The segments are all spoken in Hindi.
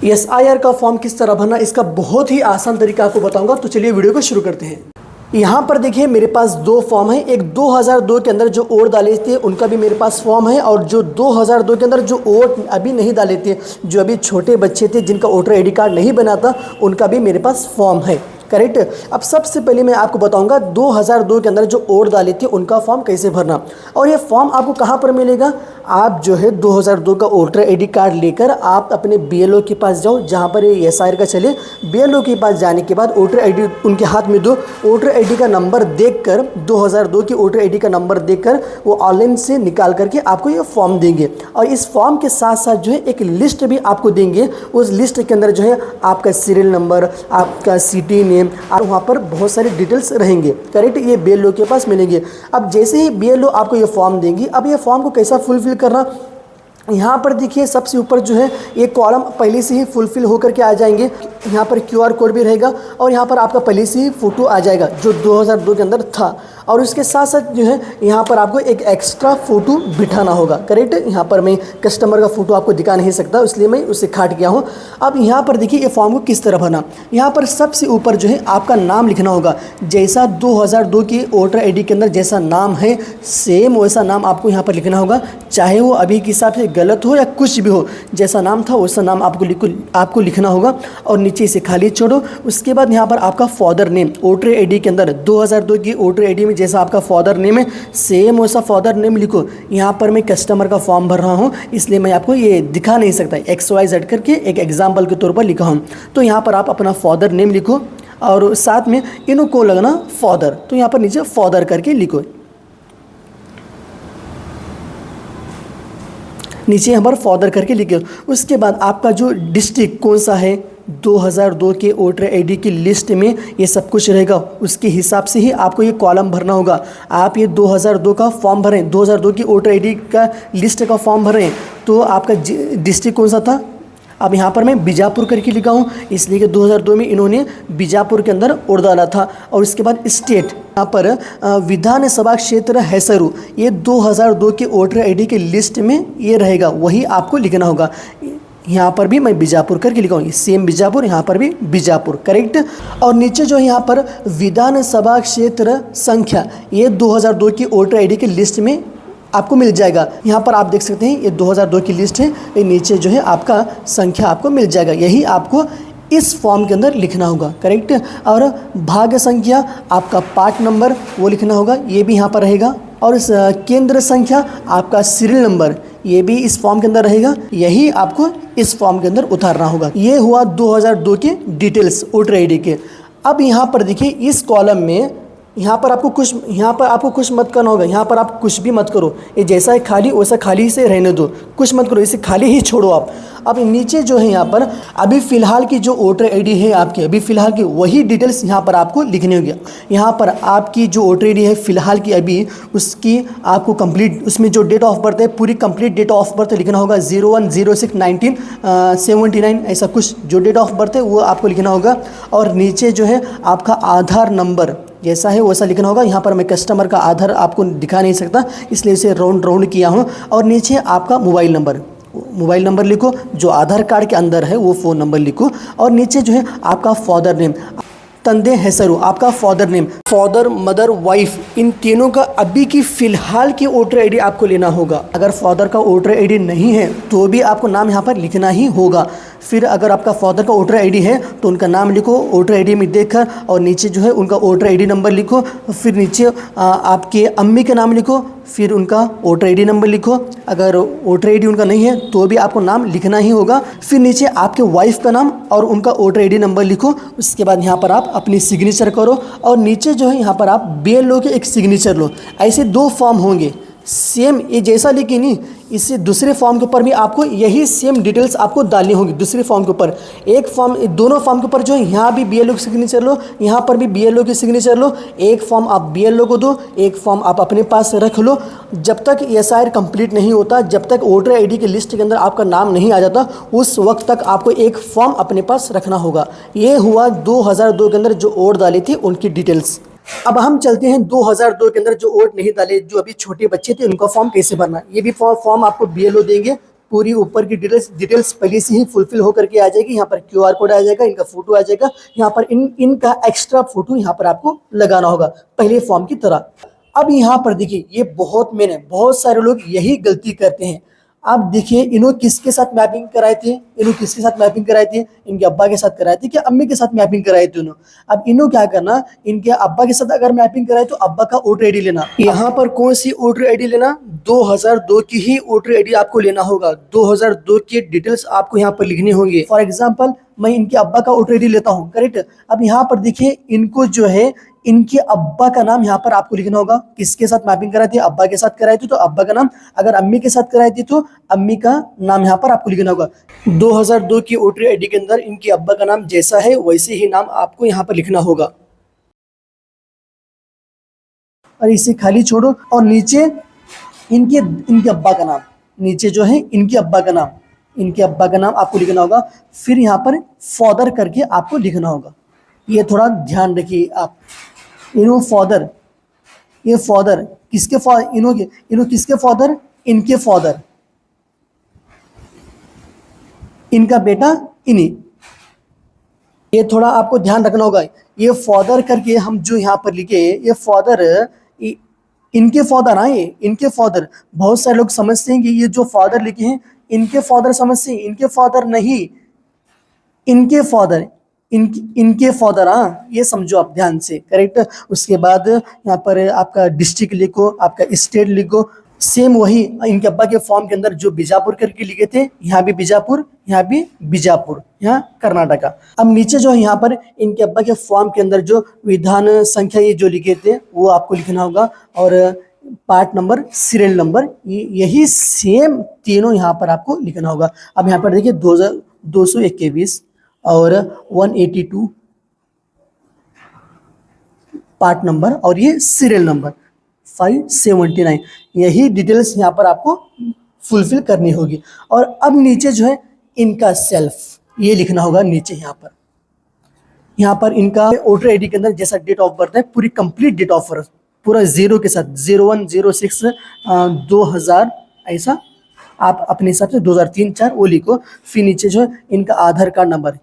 एसआईआर का फॉर्म किस तरह भरना, इसका बहुत ही आसान तरीका आपको बताऊंगा। तो चलिए वीडियो को शुरू करते हैं। यहाँ पर देखिए मेरे पास दो फॉर्म है। एक 2002 के अंदर जो वोट डाले थे उनका भी मेरे पास फॉर्म है, और जो 2002 के अंदर जो वोट अभी नहीं डाले थे, जो अभी छोटे बच्चे थे जिनका वोटर आईडी कार्ड नहीं बना था, उनका भी मेरे पास फॉर्म है। करेक्ट। अब सबसे पहले मैं आपको बताऊंगा 2002 के अंदर जो वोट डाले थे उनका फॉर्म कैसे भरना। और ये फॉर्म आपको कहाँ पर मिलेगा? आप जो है 2002 का वोटर आईडी कार्ड लेकर आप अपने बीएलओ के पास जाओ, जहाँ पर ये एसआईआर का चले। बीएलओ के पास जाने के बाद वोटर आईडी उनके हाथ में दो। वोटर आईडी का नंबर देखकर, 2002 के वोटर आईडी का नंबर देखकर वो ऑनलाइन से निकाल करके आपको ये फॉर्म देंगे। और इस फॉर्म के साथ साथ जो है एक लिस्ट भी आपको देंगे। उस लिस्ट के अंदर जो है आपका सीरियल नंबर, आपका सिटी नेम, और वहाँ पर बहुत सारे डिटेल्स रहेंगे। करेक्ट। ये बीएलओ के पास मिलेंगे। अब जैसे ही बीएलओ आपको ये फॉर्म देंगी, अब ये फॉर्म को कैसा फुलफिल करना, यहाँ पर देखिए सबसे ऊपर जो है ये कॉलम पहले से ही फुलफिल होकर के आ जाएंगे। यहाँ पर क्यूआर कोड भी रहेगा, और यहाँ पर आपका पहले से ही फ़ोटो आ जाएगा जो 2002 के अंदर था। और उसके साथ साथ जो है यहाँ पर आपको एक एक्स्ट्रा फ़ोटो बिठाना होगा। करेक्ट। यहाँ पर मैं कस्टमर का फ़ोटो आपको दिखा नहीं सकता, इसलिए मैं उसे काट गया हूँ। अब यहाँ पर देखिए ये फॉर्म को किस तरह भरना। यहाँ पर सबसे ऊपर जो है आपका नाम लिखना होगा। जैसा 2002 की वोटर आईडी के अंदर जैसा नाम है, सेम वैसा नाम आपको यहाँ पर लिखना होगा। चाहे वो अभी के हिसाब से गलत हो या कुछ भी हो, जैसा नाम था वैसा नाम आपको लिखना होगा, और नीचे इसे खाली छोड़ो। उसके बाद यहाँ पर आपका फादर नेम, वोटर आईडी के अंदर 2002 की वोटर आईडी में जैसा आपका फादर नेम है, सेम वैसा फादर नेम लिखो। यहाँ पर मैं कस्टमर का फॉर्म भर रहा हूँ, इसलिए मैं आपको ये दिखा नहीं सकता, XYZ करके एक एग्जाम्पल के तौर पर लिखा हूँ। तो यहाँ पर आप अपना फादर नेम लिखो, और साथ में इन्हों को लगना फादर, तो यहाँ पर नीचे फादर करके लिखो। नीचे यहाँ पर फादर करके लिखो। उसके बाद आपका जो डिस्ट्रिक्ट कौन सा है, 2002 के वोटर आईडी की लिस्ट में ये सब कुछ रहेगा। उसके हिसाब से ही आपको ये कॉलम भरना होगा। आप ये 2002 का फॉर्म भरें, 2002 की वोटर आईडी का लिस्ट का फॉर्म भरें, तो आपका डिस्ट्रिक्ट कौन सा था। अब यहाँ पर मैं बीजापुर करके लिखा हूँ, इसलिए कि 2002 में इन्होंने बीजापुर के अंदर वोट डाला था। और उसके बाद स्टेट, यहाँ पर विधानसभा क्षेत्र हैसरू, ये 2002 के वोटर आईडी के लिस्ट में ये रहेगा, वही आपको लिखना होगा। यहाँ पर भी मैं बीजापुर करके लिखा हूँ, सेम बीजापुर, यहाँ पर भी बीजापुर। करेक्ट। और नीचे जो है यहाँ पर विधानसभा क्षेत्र संख्या, ये 2002 की वोटर आईडी के लिस्ट में आपको मिल जाएगा। यहाँ पर आप देख सकते हैं ये 2002 की लिस्ट है, ये नीचे जो है आपका संख्या आपको मिल जाएगा। यही आपको इस फॉर्म के अंदर लिखना होगा। करेक्ट। और भाग्य संख्या, आपका पार्ट नंबर वो लिखना होगा, ये भी यहाँ पर रहेगा। और इस केंद्र संख्या, आपका सीरियल नंबर, ये भी इस फॉर्म के अंदर रहेगा। यही आपको इस फॉर्म के अंदर उतारना होगा। ये हुआ 2002 के डिटेल्स वोटर आईडी के। अब यहाँ पर देखिए इस कॉलम में यहाँ पर आपको कुछ मत करना होगा। यहाँ पर आप कुछ भी मत करो, ये जैसा है खाली वैसा खाली से रहने दो, कुछ मत करो, इसे खाली ही छोड़ो आप। अब नीचे जो है यहाँ पर अभी फ़िलहाल की जो वोटर आईडी है आपकी, अभी फ़िलहाल की वही डिटेल्स यहाँ पर आपको लिखनी होगी। यहाँ पर आपकी जो वोटर आईडी है फ़िलहाल की अभी, उसकी आपको कंप्लीट, उसमें जो डेट ऑफ बर्थ है पूरी कंप्लीट डेट ऑफ बर्थ लिखना होगा। 01/06/1979 ऐसा कुछ जो डेट ऑफ बर्थ है वो आपको लिखना होगा। और नीचे जो है आपका आधार नंबर जैसा है वैसा लिखना होगा। यहाँ पर मैं कस्टमर का आधार आपको दिखा नहीं सकता, इसलिए इसे राउंड किया हूँ। और नीचे आपका मोबाइल नंबर लिखो, जो आधार कार्ड के अंदर है वो फ़ोन नंबर लिखो। और नीचे जो है आपका फादर नेम, तंदे हैसरू, आपका father name, father, mother, wife, इन तीनों का अभी की फ़िलहाल की वोटर आईडी आपको लेना होगा। अगर फादर का वोटर आईडी नहीं है तो भी आपको नाम यहाँ पर लिखना ही होगा। फिर अगर आपका फादर का वोटर आईडी है तो उनका नाम लिखो वोटर आईडी में देखकर, और नीचे जो है उनका वोटर आईडी नंबर लिखो। फिर नीचे आपके अम्मी का नाम लिखो, फिर उनका वोटर आईडी नंबर लिखो। अगर वोटर आईडी उनका नहीं है तो भी आपको नाम लिखना ही होगा। फिर नीचे आपके वाइफ का नाम और उनका वोटर आईडी नंबर लिखो। उसके बाद यहाँ पर आप अपनी सिग्नेचर करो, और नीचे जो है यहाँ पर आप बीएलओ के एक सिग्नेचर लो। ऐसे दो फॉर्म होंगे, सेम ये जैसा लिखी नहीं, इससे दूसरे फॉर्म के ऊपर भी आपको यही सेम डिटेल्स आपको डालनी होगी। दूसरे फॉर्म के ऊपर एक फॉर्म, दोनों फॉर्म के ऊपर जो है यहाँ भी बीएलओ की सिग्नेचर लो, यहाँ पर भी बीएलओ की सिग्नेचर लो। एक फॉर्म आप बीएलओ को दो, एक फॉर्म आप अपने पास रख लो। जब तक एसआईआर कंप्लीट नहीं होता, जब तक वोटर आईडी की लिस्ट के अंदर आपका नाम नहीं आ जाता, उस वक्त तक आपको एक फॉर्म अपने पास रखना होगा। ये हुआ 2002 के अंदर जो वोट डाले थे उनकी डिटेल्स। अब हम चलते हैं 2002 के अंदर जो वोट नहीं डाले, जो अभी छोटे बच्चे थे, उनका फॉर्म कैसे भरना। ये भी फॉर्म आपको बीएलओ देंगे, पूरी ऊपर की डिटेल्स पहले से ही फुलफिल होकर के आ जाएगी। यहाँ पर QR कोड आ जाएगा, इनका फोटो आ जाएगा, यहाँ पर इनका एक्स्ट्रा फोटो यहाँ पर आपको लगाना होगा पहले फॉर्म की तरह। अब यहाँ पर देखिए ये बहुत मेन है, बहुत सारे लोग यही गलती करते हैं। आप देखिए इन्होंने किसके साथ मैपिंग कराए थे, इनके अब्बा के साथ कराए थे क्या अम्मी के साथ मैपिंग कराए थे इन्होंने। अब इन्हों क्या करना, इनके अब्बा के साथ अगर मैपिंग कराए तो अब्बा का वोटर आईडी लेना। यहाँ पर कौन सी वोटर आईडी लेना, 2002 की ही वोटर आईडी आपको लेना होगा। 2002 की डिटेल्स आपको यहाँ पर लिखने होंगे। फॉर एग्जाम्पल मैं इनके अब्बा का वोटर आईडी लेता हूँ, करेक्ट। अब यहाँ पर देखिए इनको जो है इनके अब्बा का नाम यहाँ पर आपको लिखना होगा। किसके साथ मैपिंग कराई थी, अब्बा के साथ कराई थी तो अब्बा का नाम, अगर अम्मी के साथ कराई थी तो अम्मी का नाम यहाँ पर आपको लिखना होगा। 2002 की वोटर आईडी के अंदर इनके अब्बा का नाम जैसा है वैसे ही नाम आपको यहाँ पर लिखना होगा। और इसे खाली छोड़ो और नीचे इनके अब्बा का नाम, नीचे जो है इनके अब्बा का नाम आपको लिखना होगा। फिर यहाँ पर फादर करके आपको लिखना होगा। ये थोड़ा ध्यान रखिए आप। इन्हों फादर, ये फादर किसके इन्हों किसके फादर, इनके फादर, इनका बेटा इन्हीं। ये थोड़ा आपको ध्यान रखना होगा। ये फादर करके हम जो यहाँ पर लिखे, ये फादर इनके फादर आए, इनके फादर। बहुत सारे लोग समझते हैं कि ये जो फादर लिखे हैं इनके फादर समझते हैं, इनके फादर नहीं, इनके फादर, इनके फादर, हाँ ये समझो आप ध्यान से, करेक्ट। उसके बाद यहाँ पर आपका डिस्ट्रिक्ट लिखो, आपका स्टेट लिखो। सेम वही इनके अब्बा के फॉर्म के अंदर जो बीजापुर करके लिखे थे, यहाँ भी बीजापुर, यहाँ भी बीजापुर, यहाँ कर्नाटका। अब नीचे जो है यहाँ पर इनके अब्बा के फॉर्म के अंदर जो विधान संख्या ये जो लिखे थे वो आपको लिखना होगा, और पार्ट नंबर, सीरियल नंबर, यही सेम तीनों यहाँ पर आपको लिखना होगा। अब यहाँ पर देखिए 221 और 182 पार्ट नंबर और ये सीरियल नंबर 579, यही डिटेल्स यहाँ पर आपको फुलफिल करनी होगी। और अब नीचे जो है इनका सेल्फ ये लिखना होगा नीचे। यहाँ पर इनका वोटर आईडी के अंदर जैसा डेट ऑफ बर्थ है पूरी कंप्लीट डेट ऑफ बर्थ पूरा जीरो के साथ 0106 2000 ऐसा आप अपने हिसाब से 2003 4 वो लिखो। फिर नीचे जो है इनका आधार कार्ड नंबर,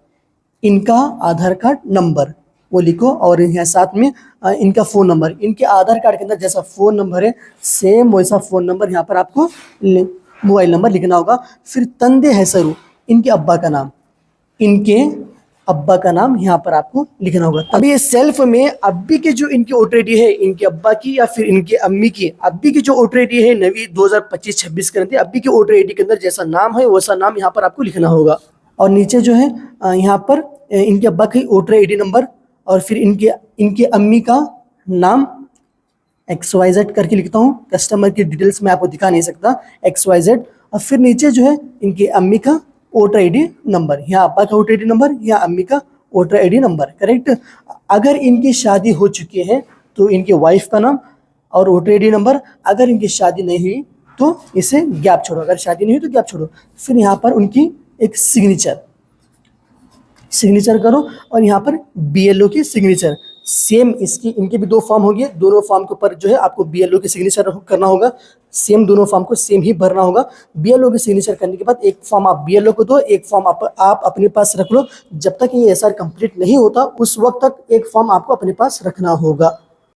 इनका आधार कार्ड नंबर वो लिखो, और यहाँ साथ में इनका फ़ोन नंबर, इनके आधार कार्ड के अंदर जैसा फ़ोन नंबर है सेम वैसा फ़ोन नंबर यहाँ पर आपको मोबाइल नंबर लिखना होगा। फिर तंदे हैसरू, इनके अब्बा का नाम, इनके अब्बा का नाम यहाँ पर आपको लिखना होगा। अभी ये सेल्फ में अब्बी की जो इनकी वोटर आईडी है, इनके अब्बा की या फिर इनके अम्मी की, अब्बी की जो वोटर आईडी है नवी 2025-26 के अंदर, अब्बी की वोटर आईडी के अंदर जैसा नाम है वैसा नाम यहाँ पर आपको लिखना होगा। और नीचे जो है यहाँ पर इनके अब्बा की वोटर आईडी नंबर, और फिर इनके अम्मी का नाम XYZ करके लिखता हूँ। कस्टमर की डिटेल्स मैं आपको दिखा नहीं सकता, XYZ। और फिर नीचे जो है इनके अम्मी का वोटर आईडी नंबर, या अब्बा का वोटर आईडी नंबर या अम्मी का वोटर आईडी नंबर, करेक्ट। अगर इनकी शादी हो चुकी है तो इनके वाइफ का नाम और वोटर आईडी नंबर। अगर इनकी शादी नहीं हुई तो इसे गैप छोड़ो, अगर शादी नहीं हुई तो गैप छोड़ो। फिर यहाँ पर उनकी एक सिग्नेचर करो, और यहाँ पर BLO की सिग्नेचर सेम, इनके भी 2 फॉर्म होंगे, दोनों फॉर्म के ऊपर जो है आपको BLO की सिग्नेचर करना होगा। सेम दोनों फॉर्म को सेम ही भरना होगा। BLO की सिग्नेचर करने के बाद एक फॉर्म आप BLO को दो, एक फॉर्म आप अपने पास रख लो। जब तक ये SR कंप्लीट नहीं होता उस वक्त तक एक फॉर्म आपको अपने पास रखना होगा।